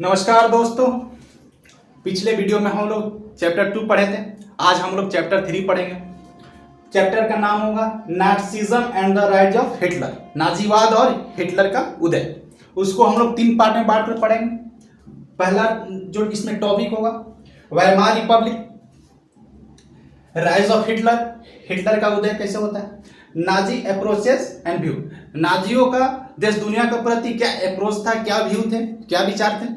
नमस्कार दोस्तों। पिछले वीडियो में हम लोग चैप्टर 2 पढ़े थे। आज हम लोग चैप्टर 3 पढ़ेंगे। चैप्टर का नाम होगा Nazism and the rise of Hitler, नाजीवाद और हिटलर का उदय। उसको हम लोग 3 पार्ट में बांट कर पढ़ेंगे। पहला जो इसमें टॉपिक होगा Weimar Republic, rise of Hitler, Hitler का उदय कैसे होता है, नाजी अप्रोचेस एंड व्यू, नाजियों का देश दुनिया के प्रति क्या अप्रोच था, क्या व्यू थे, क्या विचार थे,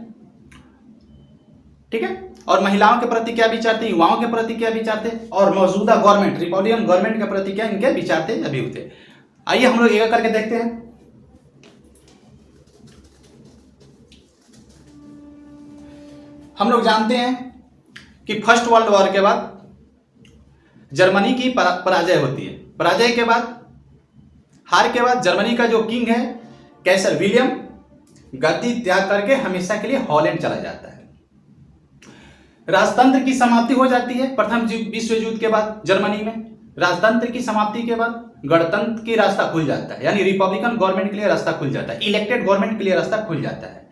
ठीक है। और महिलाओं के प्रति क्या विचार थे, युवाओं के प्रति क्या विचार थे, और मौजूदा गवर्नमेंट रिपब्लिकन गवर्नमेंट के प्रति क्या इनके विचार थे या व्यू थे। आइए हम लोग एक करके देखते हैं। हम लोग जानते हैं कि फर्स्ट वर्ल्ड वॉर के बाद जर्मनी की पराजय होती है। पराजय के बाद, हार के बाद जर्मनी का जो किंग है कैसर विलियम गद्दी त्याग करके हमेशा के लिए हॉलैंड चला जाता है। राजतंत्र की समाप्ति हो जाती है। प्रथम विश्व युद्ध के बाद जर्मनी में राजतंत्र की समाप्ति के बाद गणतंत्र की रास्ता खुल जाता है, यानी रिपब्लिकन गवर्नमेंट के लिए रास्ता खुल जाता है, इलेक्टेड गवर्नमेंट के लिए रास्ता खुल जाता है।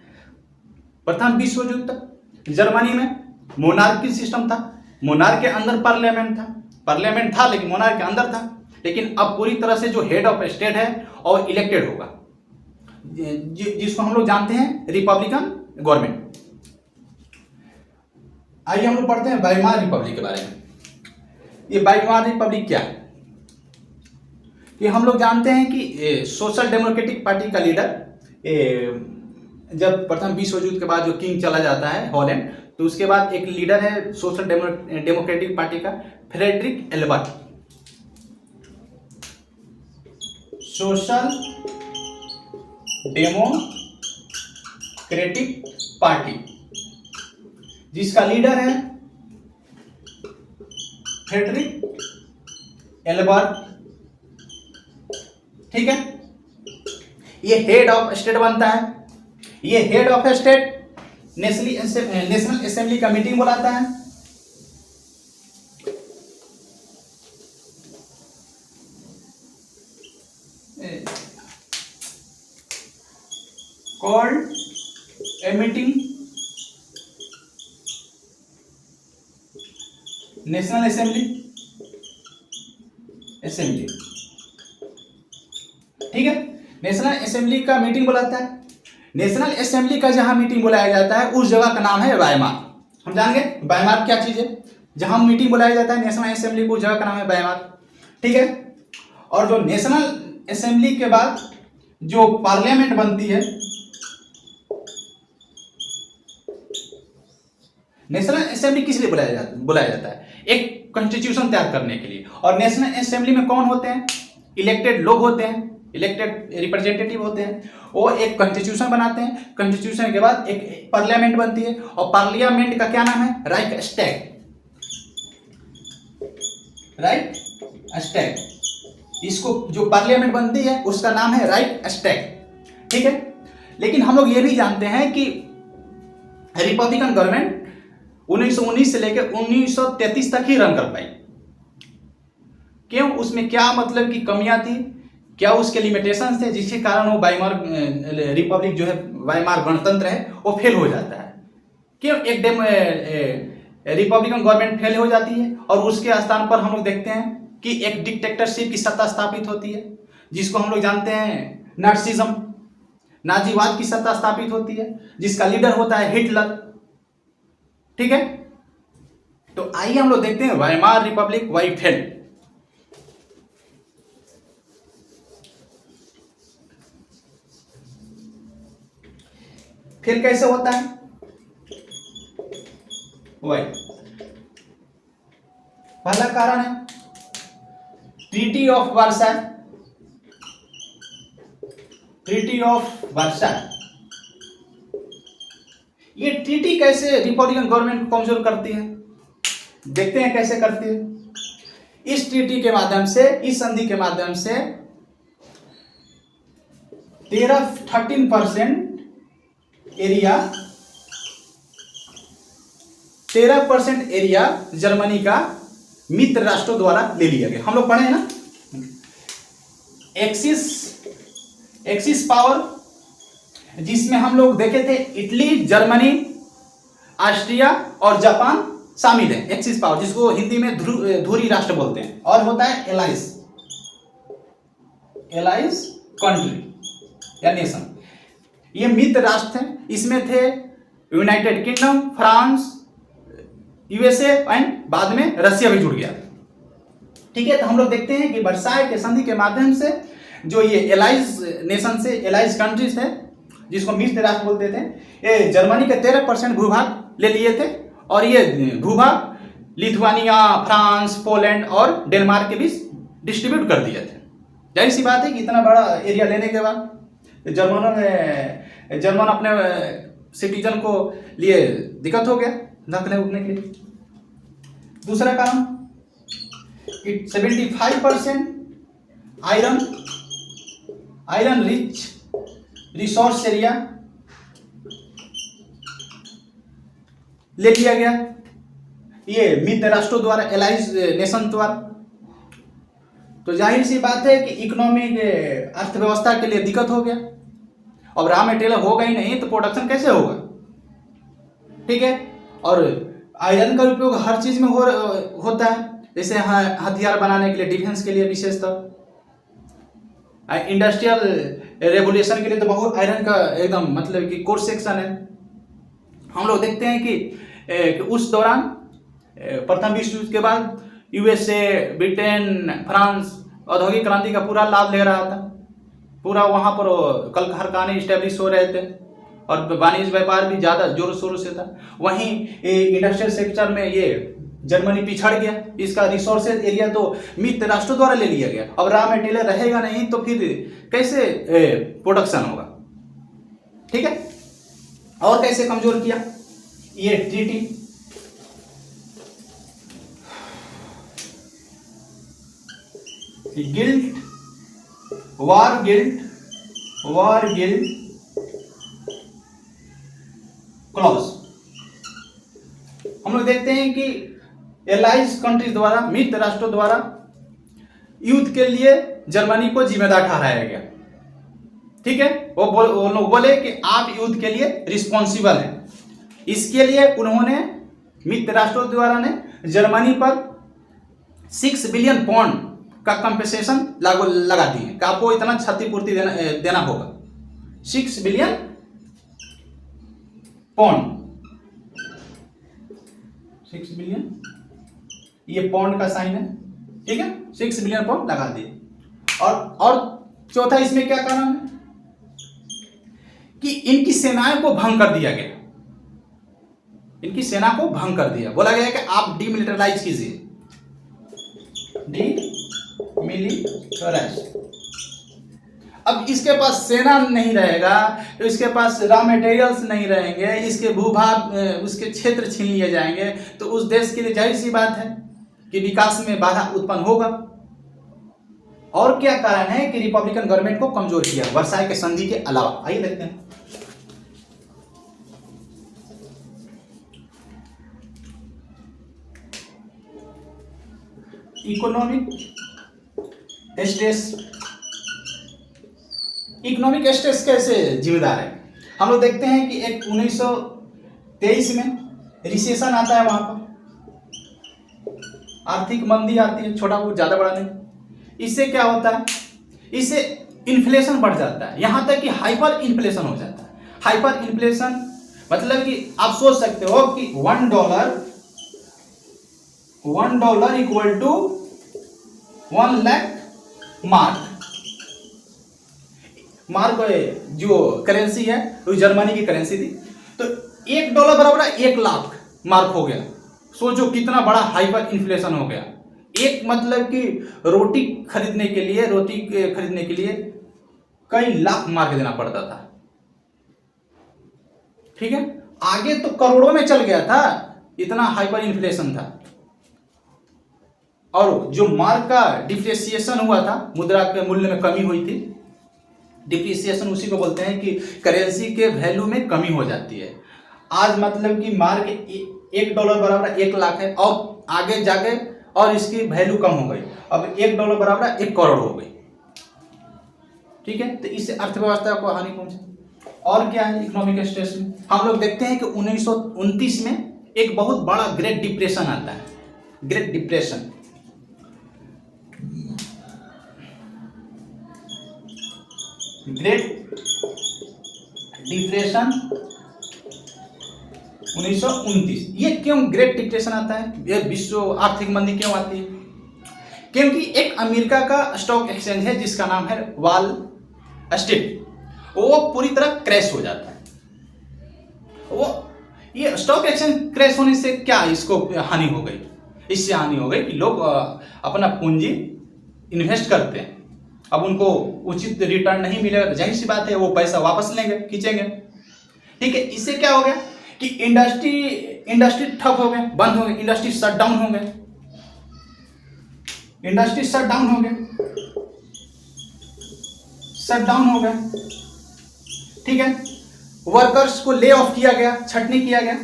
प्रथम विश्व युद्ध तक जर्मनी में मोनार्की सिस्टम था। मोनार्क के अंदर पार्लियामेंट था लेकिन मोनार्क के अंदर था। लेकिन अब पूरी तरह से जो हेड ऑफ स्टेट है और इलेक्टेड होगा, जिसको हम लोग जानते हैं रिपब्लिकन गवर्नमेंट। आइए हम लोग पढ़ते हैं वाइमार रिपब्लिक के बारे में। ये वाइमार रिपब्लिक क्या है? ये हम लोग जानते हैं कि सोशल डेमोक्रेटिक पार्टी का लीडर, जब प्रथम विश्व युद्ध के बाद जो किंग चला जाता है हॉलैंड, तो उसके बाद एक लीडर है सोशल डेमोक्रेटिक पार्टी का Friedrich Ebert. Social democratic party जिसका लीडर है फ्रेडरिक एल्बर्ट, ठीक है। ये हेड ऑफ स्टेट बनता है। ये head of state national assembly का मीटिंग बुलाता है। Called a meeting national assembly, ठीक है। नेशनल असेंबली का मीटिंग बुलाता है। नेशनल असेंबली का जहां मीटिंग बुलाया जाता है उस जगह का नाम है वाइमार। हम जान गए वाइमार क्या चीज है। जहां मीटिंग बुलाया जाता है नेशनल असेंबली को, उस जगह का नाम है वाइमार, ठीक है। और जो नेशनल असेंबली के बाद जो पार्लियामेंट बनती है, नेशनल असेंबली किस लिए बुलाया जाता है? एक कॉन्स्टिट्यूशन तैयार करने के लिए। और नेशनल असेंबली में कौन होते हैं? इलेक्टेड लोग होते हैं, इलेक्टेड रिप्रेजेंटेटिव होते हैं। वो एक कॉन्स्टिट्यूशन बनाते हैं। कॉन्स्टिट्यूशन के बाद एक पार्लियामेंट बनती है, और पार्लियामेंट का क्या नाम है? Right Stag. इसको जो पार्लियामेंट बनती है उसका नाम है राइट स्टैग, ठीक है। लेकिन हम लोग ये भी जानते हैं कि रिपब्लिकन गवर्नमेंट 1919 से लेकर 1933 तक ही रन कर पाई। क्यों? उसमें क्या मतलब की कमियां थी, क्या उसके लिमिटेशंस थे, जिसके कारण वो वाइमार रिपब्लिक जो है, वाइमार गणतंत्र है, वो फेल हो जाता है। क्यों? एक रिपब्लिकन गवर्नमेंट फेल हो जाती है और उसके स्थान पर हम लोग देखते हैं कि एक डिक्टेटरशिप की सत्ता स्थापित होती है, जिसको हम लोग जानते हैं नाटसिज्म, नाजीवाद की सत्ता स्थापित होती है, जिसका लीडर होता है हिटलर, ठीक है। तो आइए हम लोग देखते हैं वाइमार रिपब्लिक वाई फेल। फिर कैसे होता है? वाई पहला कारण है treaty of Versailles. Treaty of Versailles, ये ट्रीटी कैसे रिपब्लिकन गवर्नमेंट को कमजोर करती है? देखते हैं कैसे करती है। इस ट्रीटी के माध्यम से, इस संधि के माध्यम से 13% एरिया, 13% एरिया जर्मनी का मित्र राष्ट्रों द्वारा ले लिया गया। हम लोग पढ़े हैं ना, एक्सिस पावर जिसमें हम लोग देखे थे इटली, जर्मनी, ऑस्ट्रिया और जापान शामिल है, एक्सिस पावर, जिसको हिंदी में धुरी राष्ट्र बोलते हैं। और होता है एलाइज कंट्री या नेशन, ये मित्र राष्ट्र थे। इसमें थे United kingdom, France, USA and बाद में रशिया भी जुड़ गया। ठीक है, तो हम लोग देखते हैं कि वर्साई के संधि के माध्यम से जो ये एलाइज नेशन से, एलाइज कंट्रीज थे जिसको मित्र राष्ट्र बोलते थे, ये जर्मनी के 13% भूभाग ले लिए थे और ये भूभाग लिथुआनिया, फ्रांस, पोलैंड और डेनमार्क के बीच डिस्ट्रीब्यूट कर दिए थे। जाहिर सी बात है कि इतना बड़ा एरिया लेने के बाद जर्मन अपने सिटीजन को लिए दिक्कत हो गया धकने उठने के लिए। दूसरा कारण, 75% आयरन रिच रिसोर्स एरिया ले लिया गया ये मित्र राष्ट्रों द्वारा, एलाइज नेशन द्वारा। तो जाहिर सी बात है कि इकोनॉमिक अर्थव्यवस्था के लिए दिक्कत हो गया। अब रॉ मटेरियल होगा ही नहीं तो प्रोडक्शन कैसे होगा? ठीक है, और आयरन का उपयोग हर चीज में होता है, जैसे हथियार बनाने के लिए, डिफेंस के लिए विशेषतः, इंडस्ट्रियल रेवोल्यूशन के लिए तो बहुत आयरन का एकदम मतलब कि कोर सेक्शन है। हम लोग देखते हैं कि उस दौरान प्रथम विश्व युद्ध के बाद यूएसए, ब्रिटेन, फ्रांस औद्योगिक क्रांति का पूरा लाभ ले रहा था। पूरा वहाँ पर कल कारखाने स्टैब्लिश हो रहे थे और वाणिज्य व्यापार भी ज़्यादा जोरों शोरों से था। वहीं इंडस्ट्रियल सेक्टर में ये जर्मनी पिछड़ गया। इसका रिसोर्सेज एरिया तो मित्र राष्ट्रों द्वारा ले लिया गया। अब रॉ मटेरियल रहेगा नहीं तो फिर कैसे प्रोडक्शन होगा? ठीक है, और कैसे कमजोर किया ये ट्रीटी? गिल्ट, वार गिल्ट क्लॉज। हम लोग देखते हैं कि एलाइज कंट्रीज द्वारा, मित्र राष्ट्रों द्वारा युद्ध के लिए जर्मनी को जिम्मेदार ठहराया गया। ठीक है, वो लोग बोले कि आप युद्ध के लिए रिस्पॉन्सिबल हैं। इसके लिए उन्होंने, मित्र राष्ट्रों द्वारा ने जर्मनी पर 6 बिलियन पाउंड का कंपेंसेशन लगा दी है कि आपको इतना क्षतिपूर्ति देना होगा। 6 बिलियन पाउंड, 6 बिलियन, ये पाउंड का साइन है। ठीक है, 6 बिलियन पाउंड लगा दिए। और चौथा इसमें क्या कारण है कि इनकी सेनाएं को भंग कर दिया गया। इनकी सेना को भंग कर दिया, बोला गया कि आप डीमिलिटराइज कीजिए, डीमिलिटराइज। अब इसके पास सेना नहीं रहेगा तो इसके पास रॉ मटेरियल्स नहीं रहेंगे, इसके भूभाग, उसके क्षेत्र छीन लिए जाएंगे, तो उस देश के लिए जाहिर सी बात है कि विकास में बाधा उत्पन्न होगा। और क्या कारण है कि रिपब्लिकन गवर्नमेंट को कमजोर किया वर्साई के संधि के अलावा? आइए देखते हैं। इकोनॉमिक स्ट्रेस कैसे जिम्मेदार है? हम लोग देखते हैं कि एक 1923 में रिसेशन आता है, वहां पर आर्थिक मंदी आती है, छोटा बहुत, ज्यादा बड़ा नहीं। इससे क्या होता है? इससे इन्फ्लेशन बढ़ जाता है, यहां तक कि हाइपर इन्फ्लेशन हो जाता है। हाइपर इन्फ्लेशन मतलब कि आप सोच सकते हो कि $1 इक्वल टू 1 लाख मार्क जो करेंसी है वो जर्मनी की करेंसी थी, तो $1 बराबर 1 लाख मार्क हो गया। सोचो कितना बड़ा हाइपर इन्फ्लेशन हो गया। एक मतलब कि रोटी खरीदने के लिए कई लाख मार्क देना पड़ता था। ठीक है, आगे तो करोड़ों में चल गया था, इतना हाइपर इन्फ्लेशन था। और जो मार्क का डिप्रिसिएशन हुआ था, मुद्रा के मूल्य में कमी हुई थी, डिप्रिसिएशन उसी को बोलते हैं कि करेंसी के वैल्यू में कमी हो जाती है। आज मतलब कि मार्क $1 बराबर 1 लाख है और आगे जाके और इसकी वैल्यू कम हो गई, अब $1 बराबर 1 करोड़ हो गई। ठीक है, तो इससे अर्थव्यवस्था को हानि पहुंची। और क्या है इकोनॉमिक स्ट्रेस में? हम लोग देखते हैं कि 1929 में एक बहुत बड़ा ग्रेट डिप्रेशन आता है, ग्रेट डिप्रेशन। Great depression 1929। ये क्यों ग्रेट डिप्रेशन आता है, ये विश्व आर्थिक मंदी क्यों आती है? क्योंकि एक अमेरिका का स्टॉक एक्सचेंज है जिसका नाम है वॉल स्ट्रीट, वो पूरी तरह क्रैश हो जाता है। वो ये स्टॉक एक्सचेंज क्रैश होने से क्या इसको हानि हो गई? इससे हानि हो गई कि लोग अपना पूंजी इन्वेस्ट करते हैं, अब उनको उचित रिटर्न नहीं मिलेगा तो जाहिर सी बात है वो पैसा वापस लेंगे, खींचेंगे। ठीक है, इससे क्या हो गया कि इंडस्ट्री ठप हो गए, बंद हो गए, इंडस्ट्री शट डाउन हो गए, इंडस्ट्री शट डाउन हो गए, शट डाउन हो गए। ठीक है, वर्कर्स को ले ऑफ किया गया, छटनी किया गया,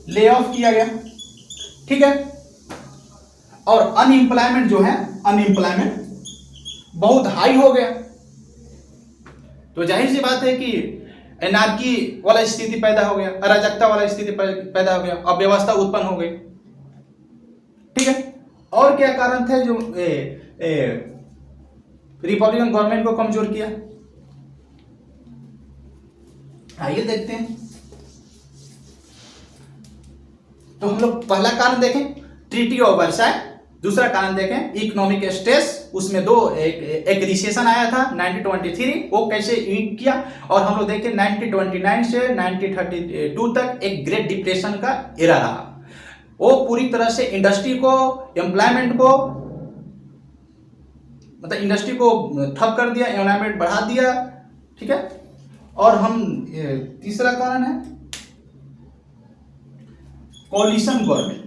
ले ऑफ किया गया। ठीक है, और अनएम्प्लॉयमेंट जो है, अनएम्प्लॉयमेंट बहुत हाई हो गया, तो जाहिर सी बात है कि एनार्की वाला स्थिति पैदा हो गया, अराजकता वाला स्थिति पैदा हो गया, अव्यवस्था उत्पन्न हो गई। ठीक है, और क्या कारण थे जो रिपब्लिकन गवर्नमेंट को कमजोर किया? आइए देखते हैं। तो हम लोग पहला कारण देखें ट्रीटी ऑफ वर्साई, दूसरा कारण देखें इकोनॉमिक स्ट्रेस, उसमें दो एक रिसेशन आया था 1923, वो कैसे ईट किया, और हम लोग देखें 1929 से 1932 तक एक ग्रेट डिप्रेशन का एरा रहा, वो पूरी तरह से इंडस्ट्री को, एम्प्लॉयमेंट को, मतलब इंडस्ट्री को ठप कर दिया, एम्प्लॉयमेंट बढ़ा दिया। ठीक है, और हम तीसरा कारण है कोलिशन गवर्नमेंट।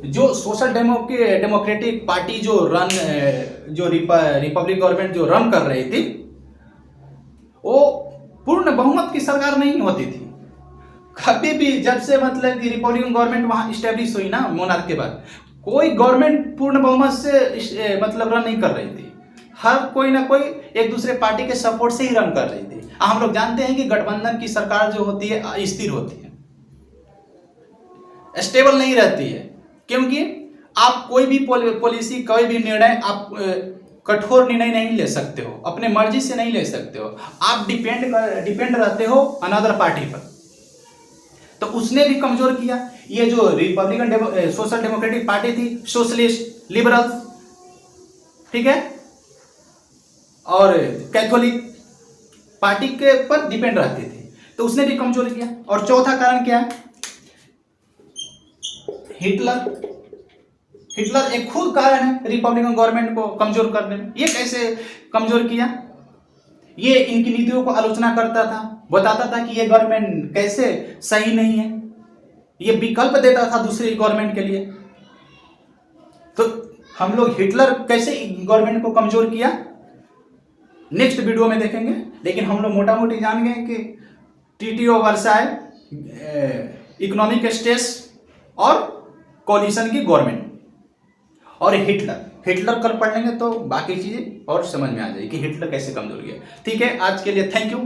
जो सोशल डेमोक्रेटिक पार्टी जो रिपब्लिक गवर्नमेंट जो रन कर रही थी, वो पूर्ण बहुमत की सरकार नहीं होती थी कभी भी। जब से मतलब कि रिपब्लिकन गवर्नमेंट वहां स्टेब्लिश हुई ना मोनार्क के बाद, कोई गवर्नमेंट पूर्ण बहुमत से मतलब रन नहीं कर रही थी, हर कोई ना कोई एक दूसरे पार्टी के सपोर्ट से ही रन कर रही थी। हम लोग जानते हैं कि गठबंधन की सरकार जो होती है अस्थिर होती है, स्टेबल नहीं रहती है, क्योंकि आप कोई भी पॉलिसी, कोई भी निर्णय आप कठोर निर्णय नहीं ले सकते हो, अपने मर्जी से नहीं ले सकते हो, आप डिपेंड रहते हो अनदर पार्टी पर। तो उसने भी कमजोर किया ये जो रिपब्लिकन सोशल डेमोक्रेटिक पार्टी थी, सोशलिस्ट, लिबरल, ठीक है, और कैथोलिक पार्टी के पर डिपेंड रहती थी, तो उसने भी कमजोर किया। और चौथा कारण क्या है? हिटलर एक खुद कारण है रिपब्लिकन गवर्नमेंट को कमजोर करने में। ये कैसे कमजोर किया? ये इनकी नीतियों को आलोचना करता था, बताता था कि ये गवर्नमेंट कैसे सही नहीं है, ये विकल्प देता था दूसरी गवर्नमेंट के लिए। तो हम लोग हिटलर कैसे गवर्नमेंट को कमजोर किया नेक्स्ट वीडियो में देखेंगे, लेकिन हम लोग मोटा मोटी जान गए कि treaty of Versailles, economic stress और कोलिशन की गवर्नमेंट, और हिटलर कर पढ़ लेंगे तो बाकी चीजें और समझ में आ जाएगी कि हिटलर कैसे कमजोर गया। ठीक है, आज के लिए थैंक यू।